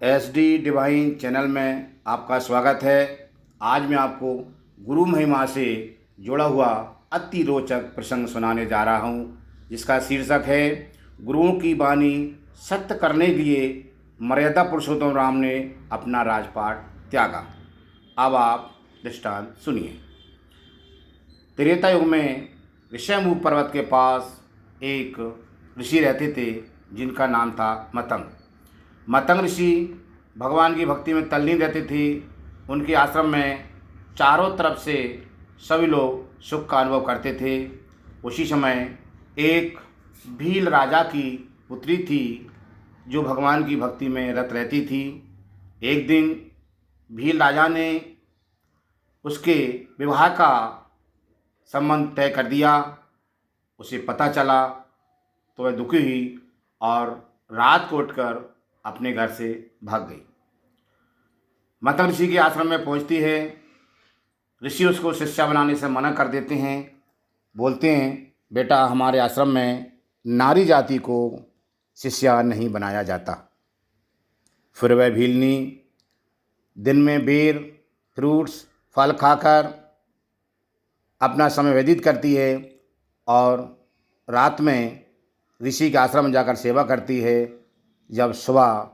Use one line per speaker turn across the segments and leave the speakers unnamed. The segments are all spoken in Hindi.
SD डिवाइन चैनल में आपका स्वागत है। आज मैं आपको गुरु महिमा से जुड़ा हुआ अति रोचक प्रसंग सुनाने जा रहा हूँ, जिसका शीर्षक है गुरुओं की वाणी सत्य करने के लिए मर्यादा पुरुषोत्तम राम ने अपना राजपाट त्यागा। अब आप दृष्टांत सुनिए। त्रेता युग में ऋषयमुख पर्वत के पास एक ऋषि रहते थे, जिनका नाम था मतंग। मतंग ऋषि भगवान की भक्ति में तल्लीन रहते थे। उनके आश्रम में चारों तरफ से सभी लोग सुख का अनुभव करते थे। उसी समय एक भील राजा की पुत्री थी, जो भगवान की भक्ति में रत रहती थी। एक दिन भील राजा ने उसके विवाह का संबंध तय कर दिया। उसे पता चला तो वह दुखी हुई और रात को उठकर अपने घर से भाग गई। मतंग ऋषि के आश्रम में पहुंचती है। ऋषि उसको शिष्या बनाने से मना कर देते हैं। बोलते हैं, बेटा, हमारे आश्रम में नारी जाति को शिष्या नहीं बनाया जाता। फिर वह भीलनी दिन में बेर, फ्रूट्स, फल खाकर अपना समय व्यतीत करती है और रात में ऋषि के आश्रम में जाकर सेवा करती है। जब सुबह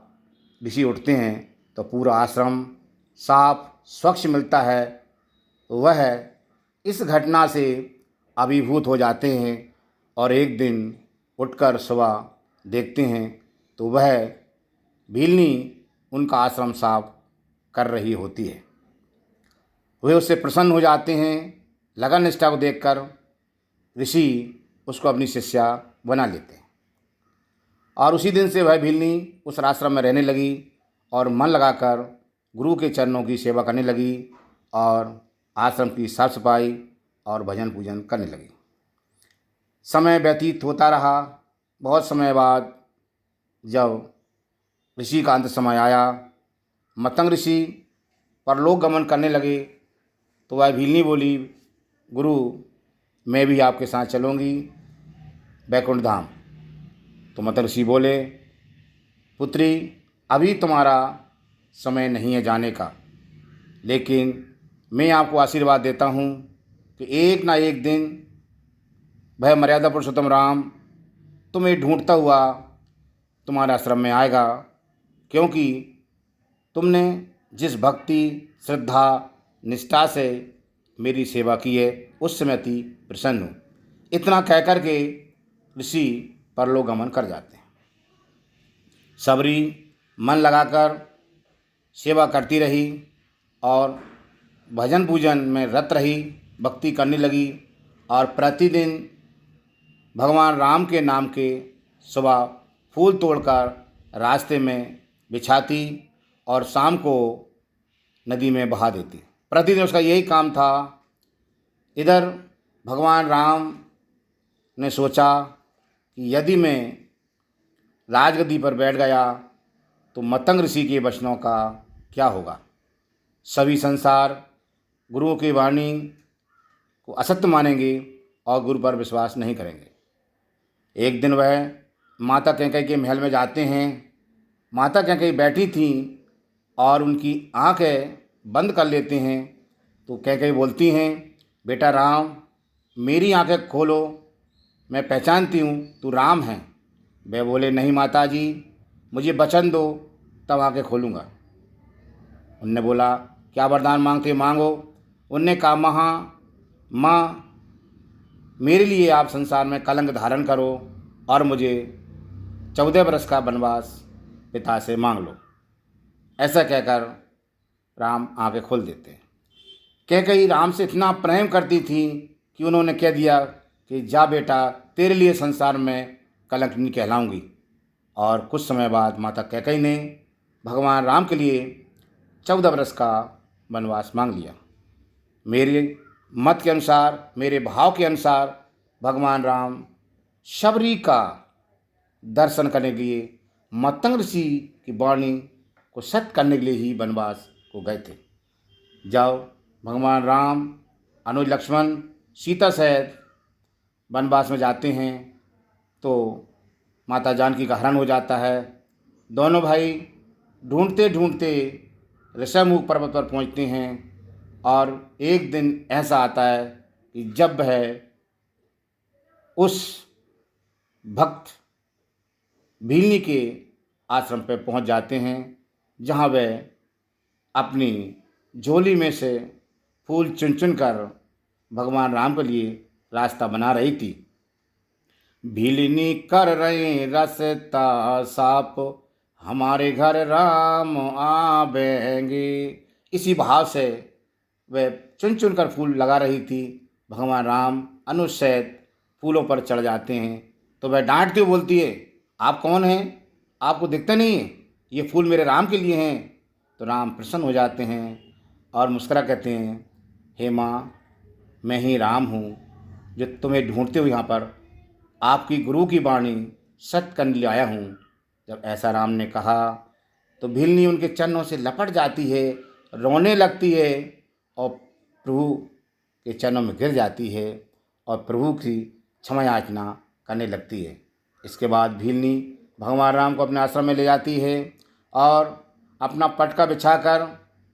ऋषि उठते हैं तो पूरा आश्रम साफ स्वच्छ मिलता है। वह इस घटना से अभिभूत हो जाते हैं और एक दिन उठकर सुबह देखते हैं तो वह भीलनी उनका आश्रम साफ कर रही होती है। वे उससे प्रसन्न हो जाते हैं। लगन निष्ठा को देखकर ऋषि उसको अपनी शिष्या बना लेते हैं और उसी दिन से वह भीलनी उस आश्रम में रहने लगी और मन लगाकर गुरु के चरणों की सेवा करने लगी और आश्रम की साफ सफाई और भजन पूजन करने लगी। समय व्यतीत होता रहा। बहुत समय बाद जब ऋषि का अंत समय आया, मतंग ऋषि परलोक गमन करने लगे, तो वह भीलनी बोली, गुरु, मैं भी आपके साथ चलूँगी बैकुंठ धाम। तो मतंग ऋषि बोले, पुत्री, अभी तुम्हारा समय नहीं है जाने का, लेकिन मैं आपको आशीर्वाद देता हूँ कि एक ना एक दिन वह मर्यादा पुरुषोत्तम राम तुम्हें ढूंढता हुआ तुम्हारे आश्रम में आएगा, क्योंकि तुमने जिस भक्ति, श्रद्धा, निष्ठा से मेरी सेवा की है, उस समय अति प्रसन्न हूँ। इतना कहकर के ऋषि परलोक गमन कर जाते हैं। सबरी मन लगाकर सेवा करती रही और भजन पूजन में रत रही, भक्ति करने लगी और प्रतिदिन भगवान राम के नाम के सुबह फूल तोड़कर रास्ते में बिछाती और शाम को नदी में बहा देती। प्रतिदिन उसका यही काम था। इधर भगवान राम ने सोचा कि यदि मैं राजगद्दी पर बैठ गया तो मतंग ऋषि के वचनों का क्या होगा। सभी संसार गुरुओं की वाणी को असत्य मानेंगे और गुरु पर विश्वास नहीं करेंगे। एक दिन वह माता कैकेयी के महल में जाते हैं। माता कैकेयी बैठी थीं और उनकी आंखें बंद कर लेते हैं। तो कैकेयी बोलती हैं, बेटा राम, मेरी आंखें खोलो, मैं पहचानती हूँ तू राम है। वे बोले, नहीं माता जी, मुझे वचन दो, तब आंखें खोलूँगा। उनने बोला, क्या वरदान मांगते मांगो। उनने कहा, माँ, मेरे लिए आप संसार में कलंक धारण करो और मुझे 14 वर्ष का वनवास पिता से मांग लो। ऐसा कहकर राम आंखें खोल देते हैं। कैकेयी राम से इतना प्रेम करती थी कि उन्होंने कह दिया कि जा बेटा, तेरे लिए संसार में कलंक नहीं कहलाऊंगी। और कुछ समय बाद माता कैकेयी ने भगवान राम के लिए 14 वर्ष का वनवास मांग लिया। मेरे मत के अनुसार, मेरे भाव के अनुसार भगवान राम शबरी का दर्शन करने के लिए मतंग ऋषि की वाणी को सत्य करने के लिए ही वनवास को गए थे। जब भगवान राम, अनुज, लक्ष्मण, सीता सहित वनवास में जाते हैं तो माता जानकी का हरण हो जाता है। दोनों भाई ढूंढते ढूंढते ऋषमुख पर्वत पर पहुंचते हैं और एक दिन ऐसा आता है कि जब वह उस भक्त भीलनी के आश्रम पर पहुंच जाते हैं जहां वह अपनी झोली में से फूल चुन चुन कर भगवान राम के लिए रास्ता बना रही थी। भीलनी कर रहे रास्ता साफ, हमारे घर राम आवेंगे। इसी भाव से वह चुन चुन कर फूल लगा रही थी। भगवान राम अनुशयत फूलों पर चढ़ जाते हैं तो वह डांटती हुई बोलती है, आप कौन हैं? आपको दिखता नहीं है? ये फूल मेरे राम के लिए हैं। तो राम प्रसन्न हो जाते हैं और मुस्कुरा कहते हैं, हे माँ, मैं ही राम हूँ जो तुम्हें ढूंढते हुए यहाँ पर आपकी गुरु की वाणी सत्य करने लिए आया हूँ। जब ऐसा राम ने कहा तो भीलनी उनके चरणों से लपट जाती है, रोने लगती है और प्रभु के चरणों में गिर जाती है और प्रभु की क्षमा याचना करने लगती है। इसके बाद भीलनी भगवान राम को अपने आश्रम में ले जाती है और अपना पटका बिछाकर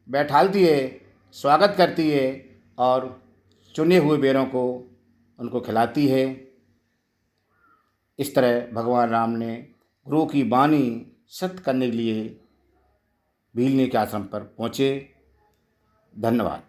बैठालती है, स्वागत करती है और चुने हुए बेरों को उनको खिलाती है। इस तरह भगवान राम ने गुरु की वाणी सत्य करने के लिए भीलनी के आश्रम पर पहुँचे। धन्यवाद।